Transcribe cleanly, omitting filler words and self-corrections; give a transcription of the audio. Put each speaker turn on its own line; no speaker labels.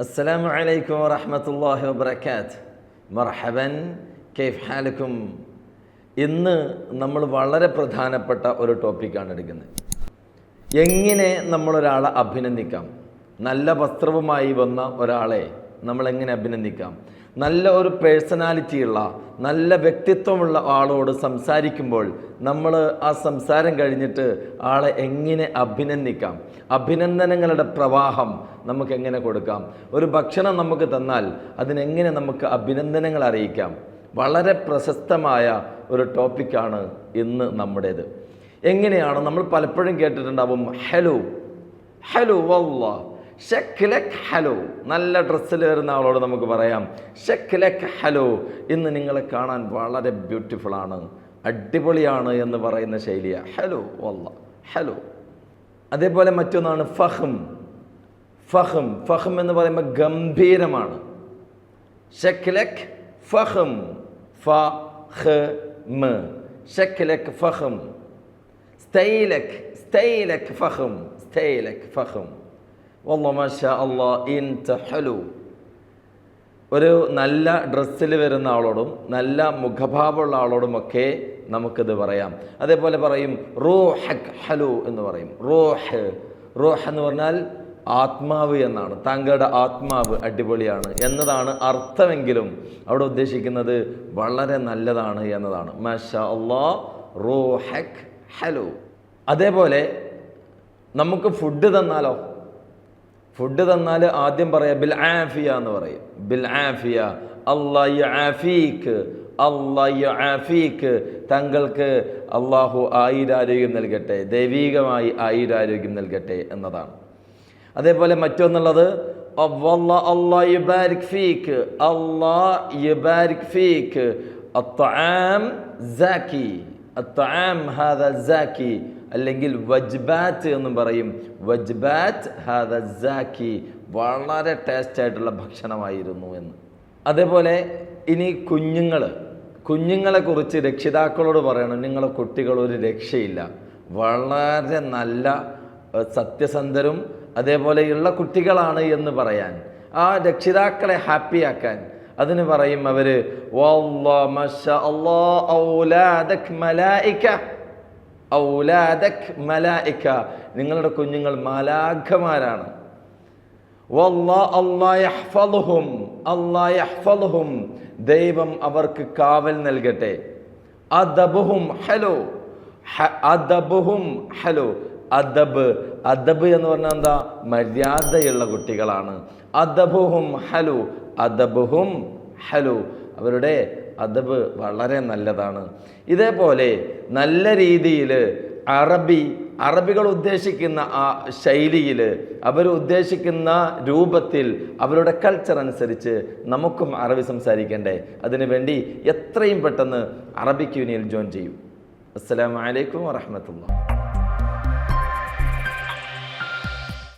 السلام عليكم ورحمة الله وبركاته. مرحبا كيف حالكم? ഇന്ന് നമ്മൾ വളരെ പ്രധാനപ്പെട്ട ഒരു ടോപ്പിക്കാണ് എടുക്കുന്നത്. എങ്ങനെ നമ്മളൊരാളെ അഭിനന്ദിക്കാം? നല്ല വസ്ത്രവുമായി വന്ന ഒരാളെ നമ്മളെങ്ങനെ അഭിനന്ദിക്കാം? നല്ല ഒരു പേഴ്സണാലിറ്റിയുള്ള നല്ല വ്യക്തിത്വമുള്ള ആളോട് സംസാരിക്കുമ്പോൾ നമ്മൾ ആ സംസാരം കഴിഞ്ഞിട്ട് ആളെ എങ്ങനെ അഭിനന്ദിക്കാം? അഭിനന്ദനങ്ങളുടെ പ്രവാഹം നമുക്ക് എങ്ങനെ കൊടുക്കാം? ഒരു ഭക്ഷണം നമുക്ക് തന്നാൽ അതിനെങ്ങനെ നമുക്ക് അഭിനന്ദനങ്ങൾ അറിയിക്കാം? വളരെ പ്രശസ്തമായ ഒരു ടോപ്പിക്കാണ് ഇന്ന് നമ്മുടേത്. എങ്ങനെയാണ് നമ്മൾ പലപ്പോഴും കേട്ടിട്ടുണ്ടാവും, ഹലോ ഹലോ വല്ലാ ഷക്ലക് ഹലോ. നല്ല ഡ്രസ്സിൽ വരുന്ന ആളോട് നമുക്ക് പറയാം ഷക്ലക് ഹലോ, ഇന്ന് നിങ്ങളെ കാണാൻ വളരെ ബ്യൂട്ടിഫുൾ ആണ്, അടിപൊളിയാണ് എന്ന് പറയുന്ന ശൈലിയാണ് ഹലോ വല്ലാ ഹലോ. അതേപോലെ മറ്റൊന്നാണ് ഫഹം. ഫഹം ഫഹം എന്ന് പറയുമ്പോൾ ഗംഭീരമാണ്. ഷക്ലക് ഫഹം ഫഹം ഷക്ലക് ഫഹം. സ്റ്റൈലക് സ്റ്റൈലക് ഫഹം സ്റ്റൈലക് ഫഹം. വല്ലാ മാഷാ അല്ലാ ഇൻത ഹലോ. ഒരു നല്ല ഡ്രസ്സിൽ വരുന്ന ആളോടും നല്ല മുഖഭാവമുള്ള ആളോടുമൊക്കെ നമുക്കിത് പറയാം. അതേപോലെ പറയും റൂഹക് ഹലോ എന്ന് പറയും. റൂഹ് റൂഹ് എന്ന് പറഞ്ഞാൽ ആത്മാവ് എന്നാണ്. താങ്കളുടെ ആത്മാവ് അടിപൊളിയാണ് എന്നതാണ് അർത്ഥമെങ്കിലും അവിടെ ഉദ്ദേശിക്കുന്നത് വളരെ നല്ലതാണ് എന്നതാണ്. മാഷാ അല്ലാ റൂഹക് ഹലോ. അതേപോലെ നമുക്ക് ഫുഡ് തന്നാലോ? ഫുഡ് തന്നാൽ ആദ്യം പറയാം ബിൽ ആഫിയ എന്ന് പറയും. ബിൽ ആഫിയ, അല്ലാഹു യആഫീക്, അല്ലാഹു യആഫീക്, താങ്കൾക്ക് അള്ളാഹു ആയുരാരോഗ്യം നൽകട്ടെ, ദൈവികമായി ആയുരാരോഗ്യം നൽകട്ടെ എന്നതാണ്. അതേപോലെ മറ്റൊന്നുള്ളത് അല്ലാഹു യുബാരിക് ഫീക്, അല്ലാഹു യുബാരിക് ഫീക്, അത്അം സാക്കി, അത്അം ഹാദാ സാക്കി, അല്ലെങ്കിൽ വജ്ബാത്ത് എന്നും പറയും. വജ്ബാത്ത് ഹാദാ സാക്കി, വളരെ ടേസ്റ്റ് ആയിട്ടുള്ള ഭക്ഷണമായിരുന്നു എന്ന്. അതേപോലെ ഇനി കുഞ്ഞുങ്ങളെ കുറിച്ച് രക്ഷിതാക്കളോട് പറയണം, നിങ്ങളെ കുട്ടികൾ ഒരു രക്ഷയില്ല, വളരെ നല്ല സത്യസന്ധരും അതേപോലെയുള്ള കുട്ടികളാണ് എന്ന് പറയാൻ, ആ രക്ഷിതാക്കളെ ഹാപ്പിയാക്കാൻ അതിന് പറയും അവര് വല്ലാ മാഷാ അല്ലാ ഔലാദക് മലായിക, ഔലാദക് മലായിക, നിങ്ങളുടെ കുഞ്ഞുങ്ങൾ മാലാഖമാരാണ്. വല്ലാ അല്ലാഹു യഹ്ഫളുഹും, അല്ലാഹു യഹ്ഫളുഹും, ദൈവം അവർക്ക് കാവൽ നൽകട്ടെ. അദബുഹും ഹലോ, അദബുഹും ഹലോ. അദബ് അദബ് എന്ന് പറഞ്ഞാൽ എന്താ? മര്യാദയുള്ള കുട്ടികളാണ്. അദബുഹും ഹലോ, അദബുഹും ഹലോ, അവരുടെ അദബ് വളരെ നല്ലതാണ്. ഇതേപോലെ നല്ല രീതിയിൽ അറബികൾ ഉദ്ദേശിക്കുന്ന ആ ശൈലിയിൽ, അവർ ഉദ്ദേശിക്കുന്ന രൂപത്തിൽ, അവരുടെ കൾച്ചർ അനുസരിച്ച് നമുക്കും അറബി സംസാരിക്കണ്ടേ? അതിനുവേണ്ടി എത്രയും പെട്ടെന്ന് അറബിക് യൂണിയനിൽ ജോയിൻ ചെയ്യൂ. അസ്സലാമു അലൈക്കും വറഹ്മത്തുള്ളാഹി.